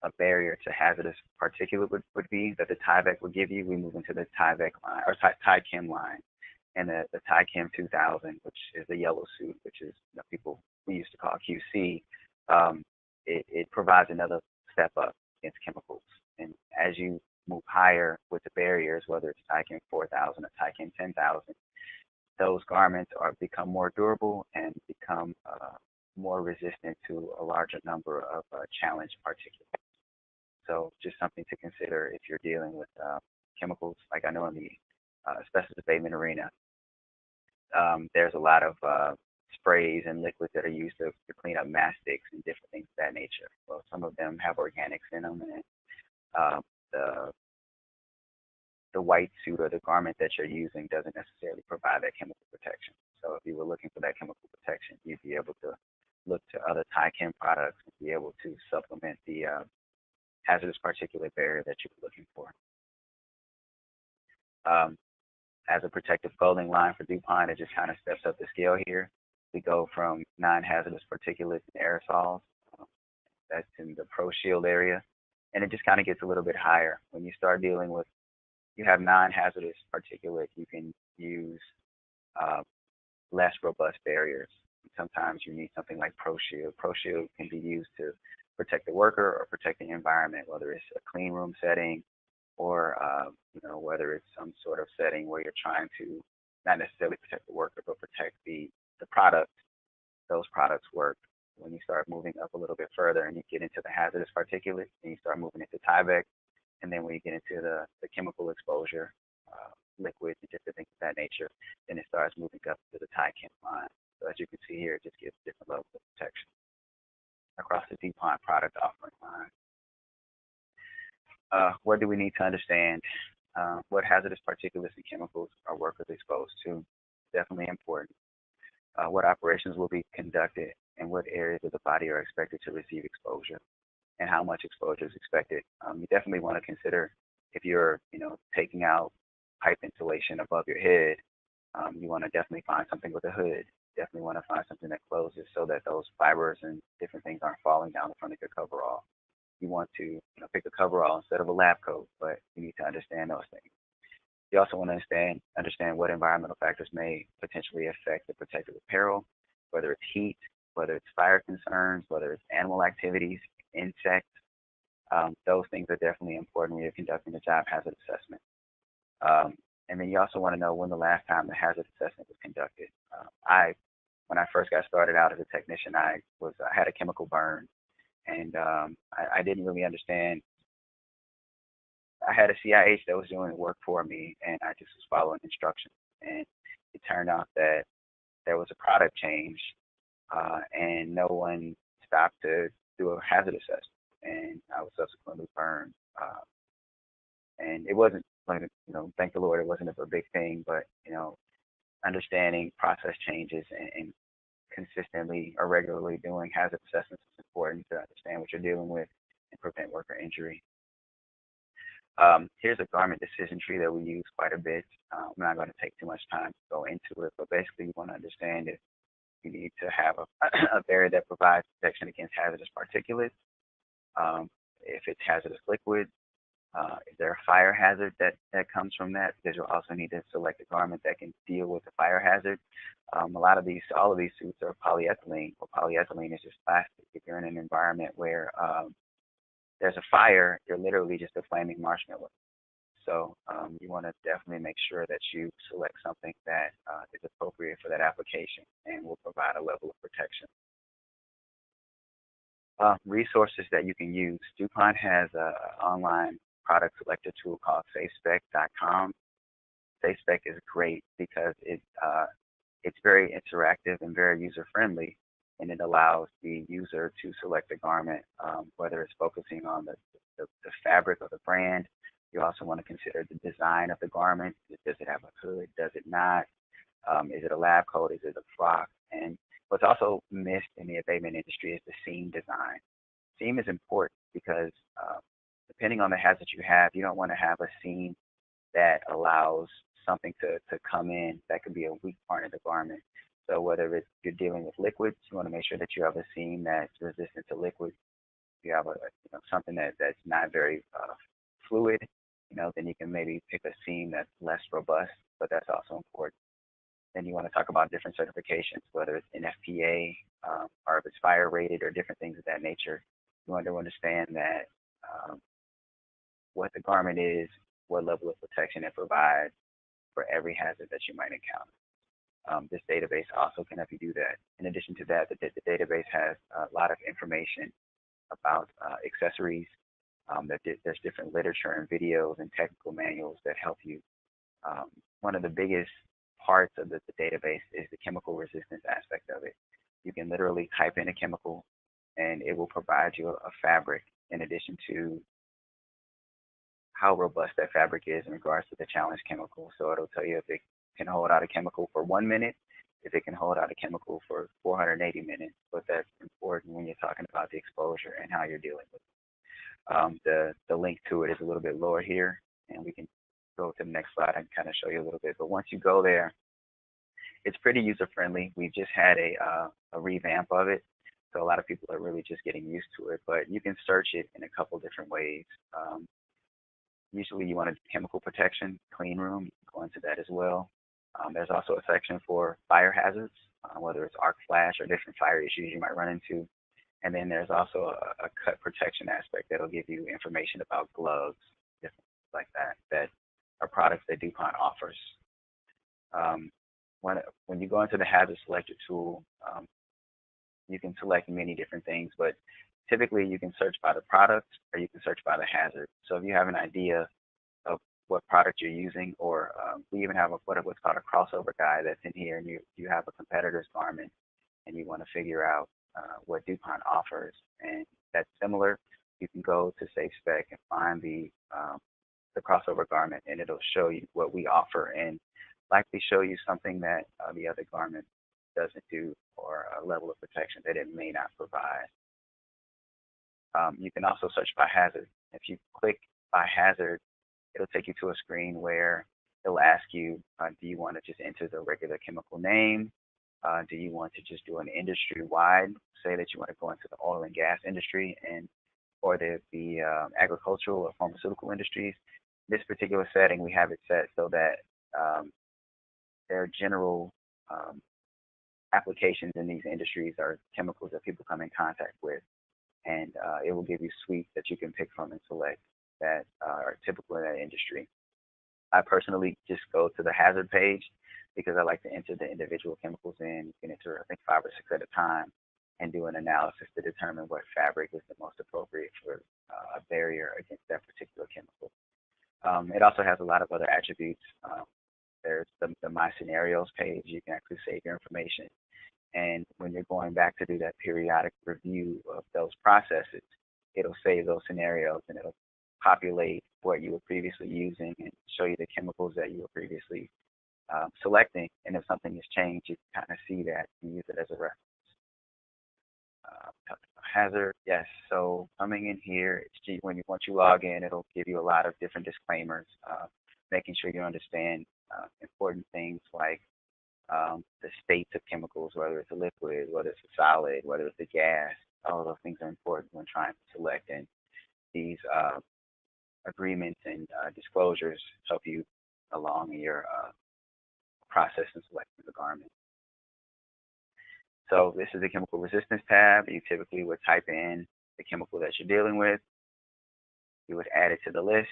a barrier to hazardous particulate would be that the Tyvek would give you. We move into the Tyvek line or take-home line, and the take-home 2000, which is the yellow suit, which is people we used to call QC. It provides another step up against chemicals, and as you move higher with the barriers, whether it's take-home 4000 or take-home 10,000, those garments become more durable and become more resistant to a larger number of challenged particulates. So just something to consider if you're dealing with chemicals. Like I know in the asbestos abatement arena, there's a lot of sprays and liquids that are used to clean up mastics and different things of that nature. Well, some of them have organics in them, and the white suit or the garment that you're using doesn't necessarily provide that chemical protection. So if you were looking for that chemical protection, you'd be able to look to other take-home products and be able to supplement the hazardous particulate barrier that you're looking for. As a protective clothing line for DuPont, it just kind of steps up the scale here. We go from non-hazardous particulates and aerosols, that's in the Pro Shield area, and it just kind of gets a little bit higher. When you start dealing with, you have non-hazardous particulate, you can use less robust barriers. Sometimes you need something like Pro Shield. Pro Shield can be used to protect the worker or protect the environment, whether it's a clean room setting or whether it's some sort of setting where you're trying to not necessarily protect the worker, but protect the product. Those products work. When you start moving up a little bit further and you get into the hazardous particulate, and you start moving into Tyvek, and then when you get into the chemical exposure, liquids and different things of that nature, then it starts moving up to the take-home line. So as you can see here, it just gives different levels of protection across the DuPont product offering line. What do we need to understand? What hazardous particulates and chemicals are workers exposed to? Definitely important. What operations will be conducted and what areas of the body are expected to receive exposure and how much exposure is expected. You definitely want to consider if you're, taking out pipe insulation above your head, you want to definitely find something with a hood. Definitely want to find something that closes so that those fibers and different things aren't falling down the front of your coverall. You want to pick a coverall instead of a lab coat, but you need to understand those things. You also want to understand what environmental factors may potentially affect the protective apparel, whether it's heat, whether it's fire concerns, whether it's animal activities, insects. Those things are definitely important when you're conducting a job hazard assessment. And then you also want to know when the last time the hazard assessment was conducted. When I first got started out as a technician, I had a chemical burn, and I didn't really understand. I had a CIH that was doing the work for me, and I just was following instructions. And it turned out that there was a product change, and no one stopped to do a hazard assessment, and I was subsequently burned. And it wasn't, like, thank the Lord, it wasn't a big thing, but understanding process changes and consistently or regularly doing hazard assessments is important to understand what you're dealing with and prevent worker injury. Here's a garment decision tree that we use quite a bit. I'm not going to take too much time to go into it, but basically you want to understand if you need to have a barrier that provides protection against hazardous particulates, if it's hazardous liquid, is there a fire hazard that comes from that? Because you'll also need to select a garment that can deal with the fire hazard. All of these suits are polyethylene. Well, polyethylene is just plastic. If you're in an environment where there's a fire, you're literally just a flaming marshmallow. So you want to definitely make sure that you select something that is appropriate for that application and will provide a level of protection. Resources that you can use. DuPont has an online product selector tool called safespec.com. Safespec is great because it's very interactive and very user-friendly, and it allows the user to select a garment, whether it's focusing on the fabric of the brand. You also want to consider the design of the garment. Does it have a hood? Does it not? Is it a lab coat? Is it a frock? And what's also missed in the abatement industry is the seam design. Seam is important because depending on the hazard you have, you don't want to have a seam that allows something to come in that could be a weak part of the garment. So whether it's you're dealing with liquids, you want to make sure that you have a seam that's resistant to liquids. If you have something that's not very fluid, then you can maybe pick a seam that's less robust, but that's also important. Then you want to talk about different certifications, whether it's NFPA or if it's fire rated or different things of that nature. You want to understand that what the garment is, what level of protection it provides for every hazard that you might encounter. This database also can help you do that. In addition to that, the database has a lot of information about accessories. There's different literature and videos and technical manuals that help you. One of the biggest parts of the database is the chemical resistance aspect of it. You can literally type in a chemical and it will provide you a fabric in addition to how robust that fabric is in regards to the challenge chemical. So it'll tell you if it can hold out a chemical for 1 minute, if it can hold out a chemical for 480 minutes, but that's important when you're talking about the exposure and how you're dealing with it. The link to it is a little bit lower here, and we can go to the next slide and kind of show you a little bit. But once you go there, it's pretty user-friendly. We've just had a revamp of it, so a lot of people are really just getting used to it. But you can search it in a couple different ways. Usually you want a chemical protection, clean room, you can go into that as well. There's also a section for fire hazards, whether it's arc flash or different fire issues you might run into. And then there's also a cut protection aspect that'll give you information about gloves, different things like that are products that DuPont offers. When you go into the hazard selector tool, you can select many different things, but typically you can search by the product or you can search by the hazard. So if you have an idea of what product you're using, or we even have what's called a crossover guide that's in here, and you have a competitor's garment and you want to figure out what DuPont offers and that's similar, you can go to SafeSpec and find the crossover garment, and it'll show you what we offer and likely show you something that the other garment doesn't do, or a level of protection that it may not provide. You can also search by hazard. If you click by hazard, it'll take you to a screen where it'll ask you, do you want to just enter the regular chemical name? Do you want to just do an industry-wide? Say that you want to go into the oil and gas industry or the agricultural or pharmaceutical industries. this particular setting, we have it set so that there are general applications in these industries are chemicals that people come in contact with, and it will give you suites that you can pick from and select that are typical in that industry. I personally just go to the hazard page because I like to enter the individual chemicals in. You can enter, I think, 5 or 6 at a time and do an analysis to determine what fabric is the most appropriate for a barrier against that particular chemical. It also has a lot of other attributes. There's the My Scenarios page. You can actually save your information. And when you're going back to do that periodic review of those processes, it'll save those scenarios and it'll populate what you were previously using and show you the chemicals that you were previously selecting. And if something has changed, you can kind of see that and use it as a reference. Hazard, yes. So coming in here, once you log in, it'll give you a lot of different disclaimers, making sure you understand important things like the states of chemicals, whether it's a liquid, whether it's a solid, whether it's a gas. All of those things are important when trying to select, and these agreements and disclosures help you along in your process in selecting the garment. So this is the chemical resistance tab. You typically would type in the chemical that you're dealing with. You would add it to the list,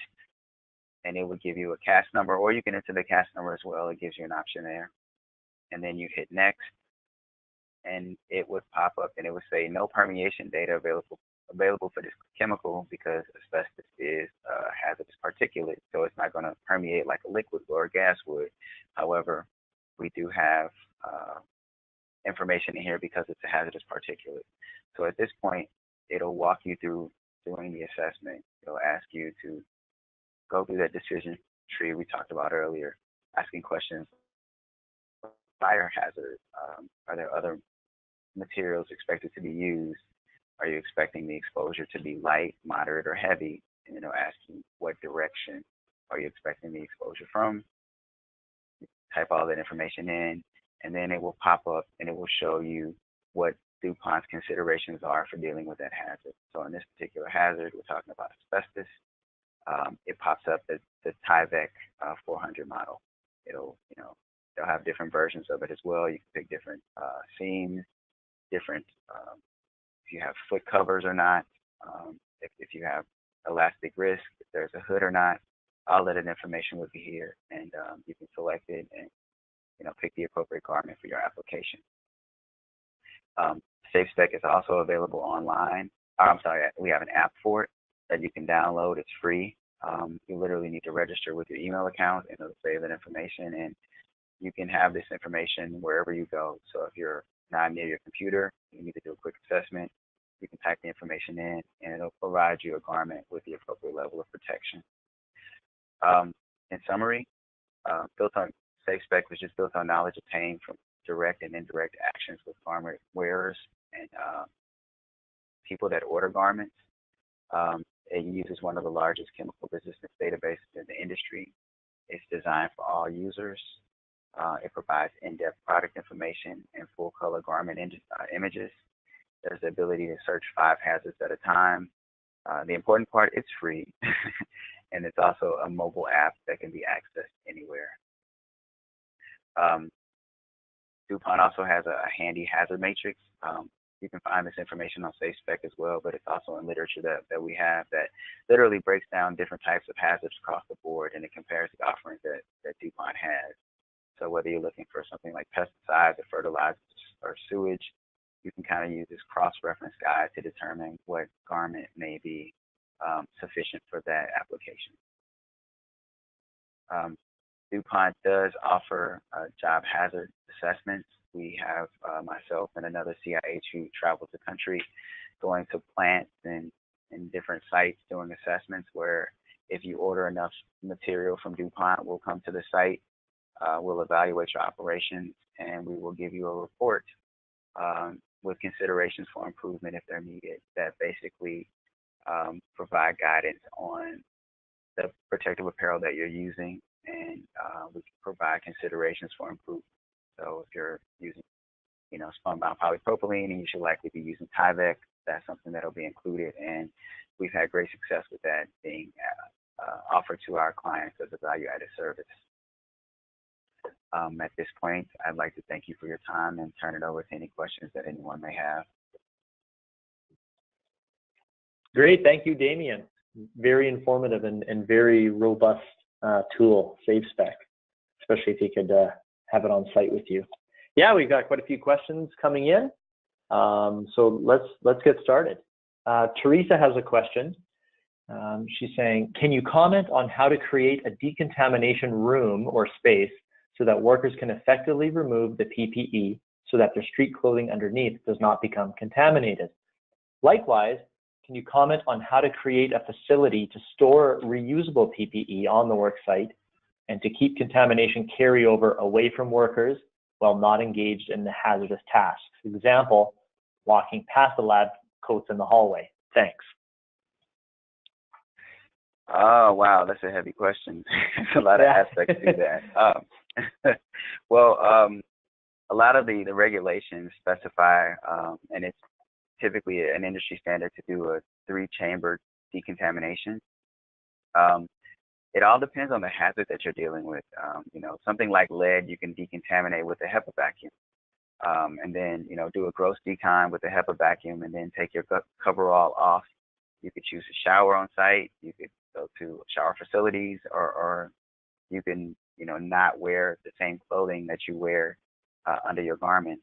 and it would give you a CAS number, or you can enter the CAS number as well. It gives you an option there. And then you hit next, and it would pop up, and it would say no permeation data available for this chemical because asbestos is a hazardous particulate, so it's not going to permeate like a liquid or a gas would. However, we do have information in here because it's a hazardous particulate. So at this point, it'll walk you through doing the assessment. It'll ask you to go through that decision tree we talked about earlier, asking questions. Fire hazard, are there other materials expected to be used? Are you expecting the exposure to be light, moderate, or heavy? And it'll ask you what direction are you expecting the exposure from. Type all that information in, and then it will pop up and it will show you what DuPont's considerations are for dealing with that hazard. So in this particular hazard, we're talking about asbestos. It pops up the Tyvek 400 model. They'll have different versions of it as well. You can pick different seams, different if you have foot covers or not, if you have elastic wrist, if there's a hood or not. All of that information would be here, and you can select it and pick the appropriate garment for your application. SafeSpec is also available online. I'm sorry, we have an app for it that you can download. It's free. You literally need to register with your email account, and it'll save that information, and you can have this information wherever you go. So if you're not near your computer, you need to do a quick assessment, you can type the information in, and it'll provide you a garment with the appropriate level of protection. In summary, SafeSpec was just built on knowledge obtained from direct and indirect actions with garment wearers and people that order garments. It uses one of the largest chemical resistance databases in the industry. It's designed for all users. It provides in-depth product information and full-color garment images. There's the ability to search 5 hazards at a time. The important part, it's free. And it's also a mobile app that can be accessed anywhere. DuPont also has a handy hazard matrix. You can find this information on SafeSpec as well, but it's also in literature that we have that literally breaks down different types of hazards across the board, and it compares the offerings that DuPont has. So whether you're looking for something like pesticides or fertilizers or sewage, you can kind of use this cross-reference guide to determine what garment may be sufficient for that application. DuPont does offer job hazard assessments. We have myself and another CIH who travels the country going to plants and different sites doing assessments where if you order enough material from DuPont, we'll come to the site, we'll evaluate your operations, and we will give you a report with considerations for improvement if they're needed that basically provide guidance on the protective apparel that you're using, and we can provide considerations for improvement. So if you're using, spun-bound polypropylene, and you should likely be using Tyvek, that's something that'll be included, and we've had great success with that being offer to our clients as a value-added service. At this point, I'd like to thank you for your time and turn it over to any questions that anyone may have. Great, thank you, Damien. Very informative and very robust tool, SafeSpec, especially if you could have it on site with you. Yeah, we've got quite a few questions coming in. So let's get started. Teresa has a question. She's saying, can you comment on how to create a decontamination room or space so that workers can effectively remove the PPE so that their street clothing underneath does not become contaminated? Likewise, can you comment on how to create a facility to store reusable PPE on the work site and to keep contamination carryover away from workers while not engaged in the hazardous tasks? Example, walking past the lab coats in the hallway. Thanks. Oh, wow, that's a heavy question. There's a lot of aspects to that. Well, a lot of the regulations specify, and it's typically an industry standard to do a 3-chamber decontamination. It all depends on the hazard that you're dealing with. You know, something like lead, you can decontaminate with a HEPA vacuum. And then, you know, do a gross decon with a HEPA vacuum and then take your coverall off. You could choose a shower on site. You could go to shower facilities, or you can, you know, not wear the same clothing that you wear under your garments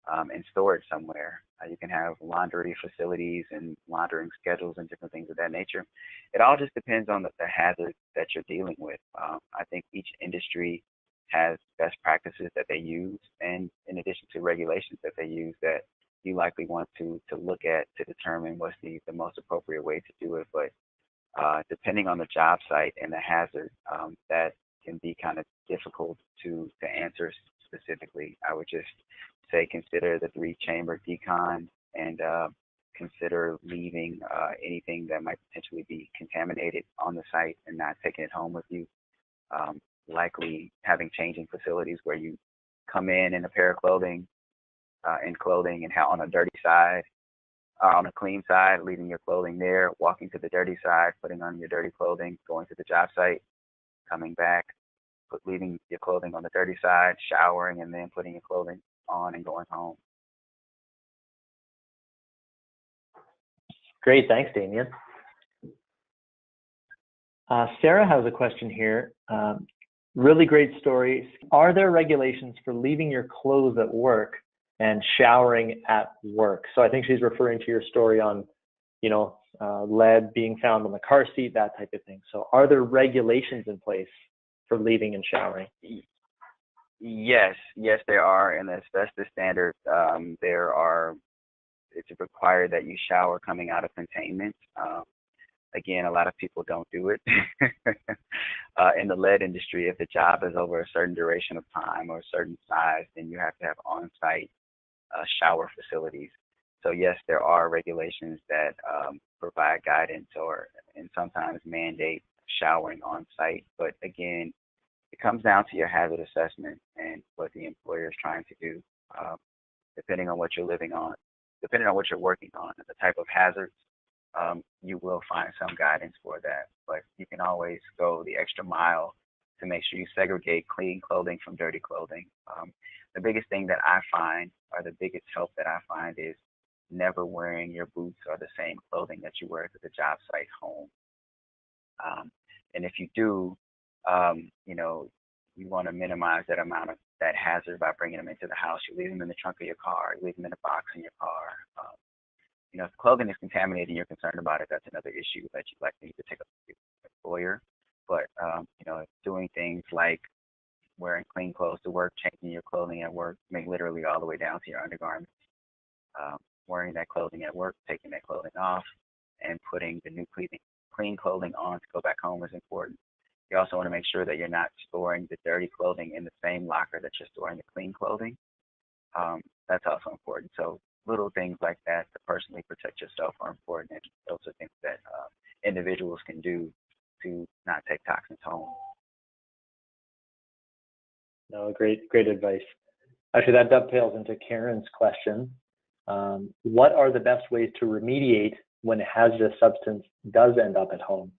and store it somewhere. You can have laundry facilities and laundering schedules and different things of that nature. It all just depends on the hazard that you're dealing with. I think each industry has best practices that they use, and in addition to regulations that they use that you likely want to look at to determine what's the most appropriate way to do it. But depending on the job site and the hazard, that can be kind of difficult to answer specifically. I would just say consider the 3-chamber decon and consider leaving anything that might potentially be contaminated on the site and not taking it home with you. Likely having changing facilities where you come in a pair of clothing and on a dirty side, on a clean side, leaving your clothing there, walking to the dirty side, putting on your dirty clothing, going to the job site, coming back, leaving your clothing on the dirty side, showering, and then putting your clothing on and going home. Great, thanks, Damien. Sarah has a question here. Really great story. Are there regulations for leaving your clothes at work and showering at work? So I think she's referring to your story on, you know, lead being found on the car seat, that type of thing. So are there regulations in place for leaving and showering? Yes, there are. In the asbestos standard, it's required that you shower coming out of containment. Again, a lot of people don't do it. In the lead industry, if the job is over a certain duration of time or a certain size, then you have to have on-site shower facilities. So yes, there are regulations that provide guidance and sometimes mandate showering on site. But again, it comes down to your hazard assessment and what the employer is trying to do, depending on what you're working on and the type of hazards. You will find some guidance for that, but you can always go the extra mile to make sure you segregate clean clothing from dirty clothing. The biggest thing that I find, or the biggest help that I find, is never wearing your boots or the same clothing that you wear to the job site home. And if you do, you know, you want to minimize that amount of that hazard by bringing them into the house. You leave them in the trunk of your car, you leave them in a box in your car. You know, if clothing is contaminated and you're concerned about it, that's another issue that you likely need to take up with your employer. But, you know, doing things like wearing clean clothes to work, changing your clothing at work, literally all the way down to your undergarments, wearing that clothing at work, taking that clothing off, and putting the new clean clothing on to go back home is important. You also want to make sure that you're not storing the dirty clothing in the same locker that you're storing the clean clothing. That's also important. So little things like that to personally protect yourself are important, and those are things that individuals can do to not take toxins home. No, great advice. Actually, that dovetails into Karen's question. What are the best ways to remediate when a hazardous substance does end up at home?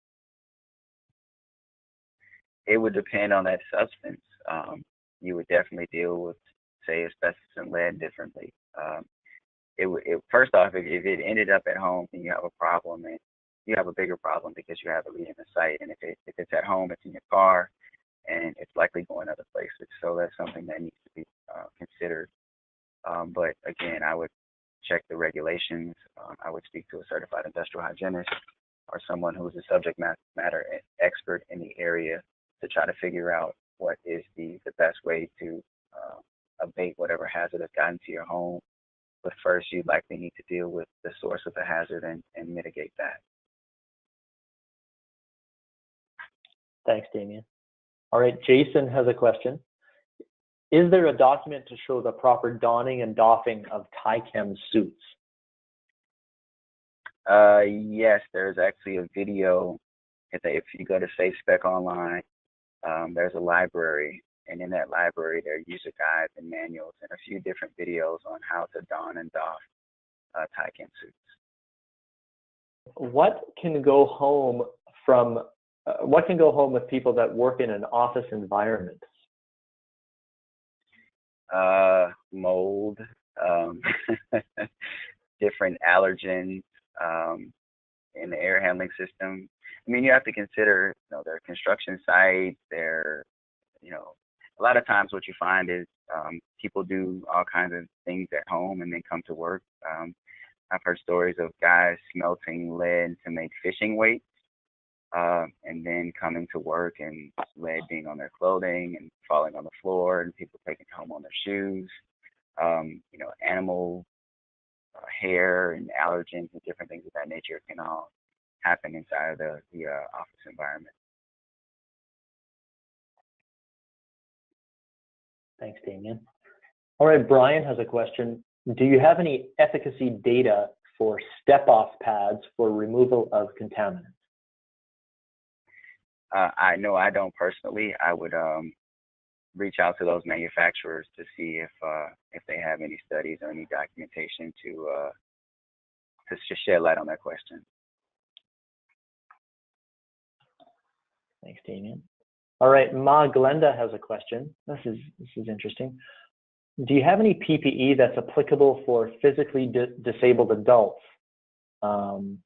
It would depend on that substance. You would definitely deal with, say, asbestos and lead differently. First off, if it ended up at home, then you have a problem, and you have a bigger problem because you have it leaving the site. And if it's at home, it's in your car, and it's likely going other places. So that's something that needs to be considered. But again, I would check the regulations. I would speak to a certified industrial hygienist or someone who's a subject matter expert in the area to try to figure out what is the best way to abate whatever hazard has gotten to your home. But first, you'd likely need to deal with the source of the hazard and mitigate that. Thanks, Damien. All right, Jason has a question. Is there a document to show the proper donning and doffing of take-home suits? Yes, there's actually a video. If you go to SafeSpec online, there's a library, and in that library there are user guides and manuals and a few different videos on how to don and doff take-home suits. What can go home with people that work in an office environment? Mold, different allergens in the air handling system. I mean, you have to consider, their construction sites. A lot of times what you find is people do all kinds of things at home and then come to work. I've heard stories of guys smelting lead to make fishing weights, and then coming to work and lead being on their clothing and falling on the floor and people taking it home on their shoes. Animal hair and allergens and different things of that nature can all happen inside of the office environment. Thanks, Damien. All right, Brian has a question. Do you have any efficacy data for step-off pads for removal of contaminants? I know I don't personally. I would reach out to those manufacturers to see if they have any studies or any documentation to shed light on that question. Thanks, Damien. All right, Ma Glenda has a question. This is interesting. Do you have any PPE that's applicable for physically disabled adults? And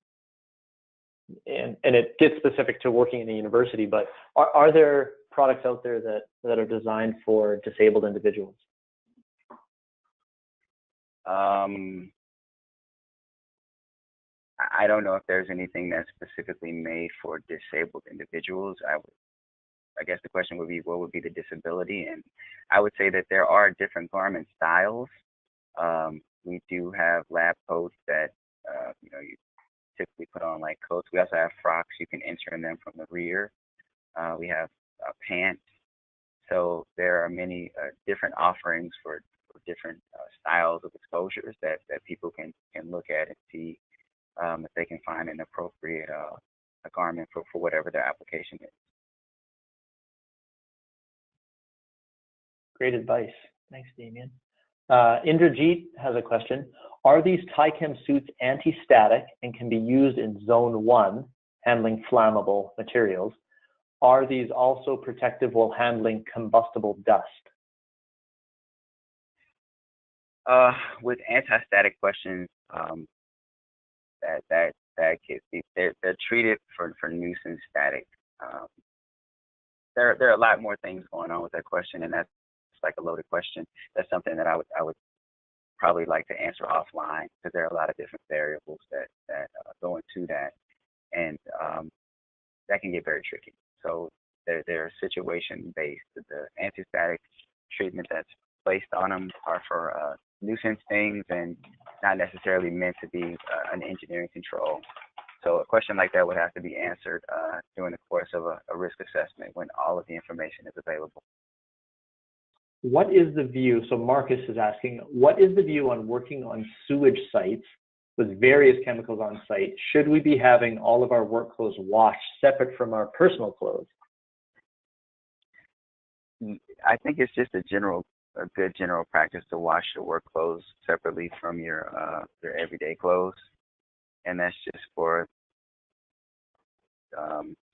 it gets specific to working in a university, but are there products out there that are designed for disabled individuals? I don't know if there's anything that's specifically made for disabled individuals. I guess the question would be, what would be the disability? And I would say that there are different garment styles. We do have lab coats that, you typically put on like coats. We also have frocks. You can insert them from the rear. We have pants. So there are many different offerings for different styles of exposures that people can look at and see if they can find an appropriate a garment for whatever their application is. Great advice. Thanks, Damien. Indrajit has a question. Are these take-home suits anti-static and can be used in Zone 1, handling flammable materials? Are these also protective while handling combustible dust? With anti-static questions, they're treated for nuisance static. There are a lot more things going on with that question, and that's like a loaded question. That's something that I would probably like to answer offline, because there are a lot of different variables that go into that, and that can get very tricky. So they're situation based. The anti-static treatment that's placed on them are for nuisance things and not necessarily meant to be an engineering control. So a question like that would have to be answered during the course of a risk assessment when all of the information is available. What is the view? So Marcus is asking, what is the view on working on sewage sites with various chemicals on site? Should we be having all of our work clothes washed separate from our personal clothes? I think it's just a good general practice to wash your work clothes separately from your everyday clothes, and that's just for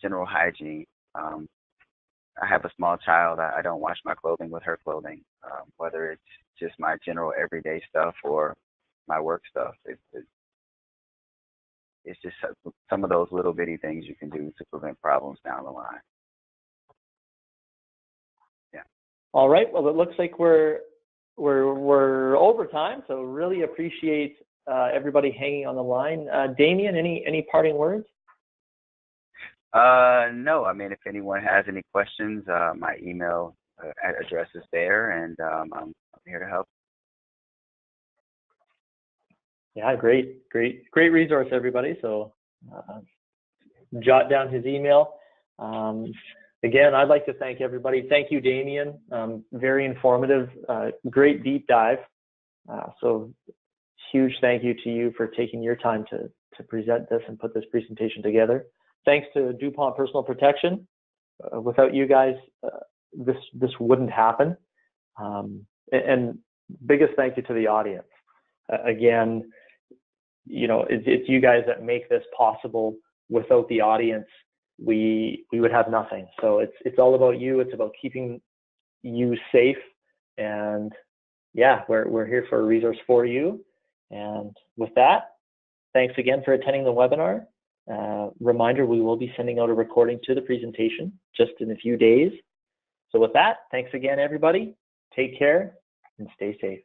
general hygiene. I have a small child. I don't wash my clothing with her clothing, whether it's just my general everyday stuff or my work stuff. It's just some of those little bitty things you can do to prevent problems down the line. Yeah. All right. Well, it looks like we're over time, so really appreciate everybody hanging on the line. Damien, any parting words? No. I mean, if anyone has any questions, my email address is there, and I'm here to help. Yeah, great resource, everybody. So jot down his email. Again, I'd like to thank everybody. Thank you, Damien. Very informative, great deep dive. So huge thank you to you for taking your time to present this and put this presentation together. Thanks to DuPont Personal Protection. Without you guys, this wouldn't happen. And biggest thank you to the audience. Again, you know, it's you guys that make this possible. Without the audience, we would have nothing. So it's all about you. It's about keeping you safe. And yeah, we're here for a resource for you. And with that, thanks again for attending the webinar. Reminder, we will be sending out a recording to the presentation just in a few days. So with that, thanks again, everybody. Take care and stay safe.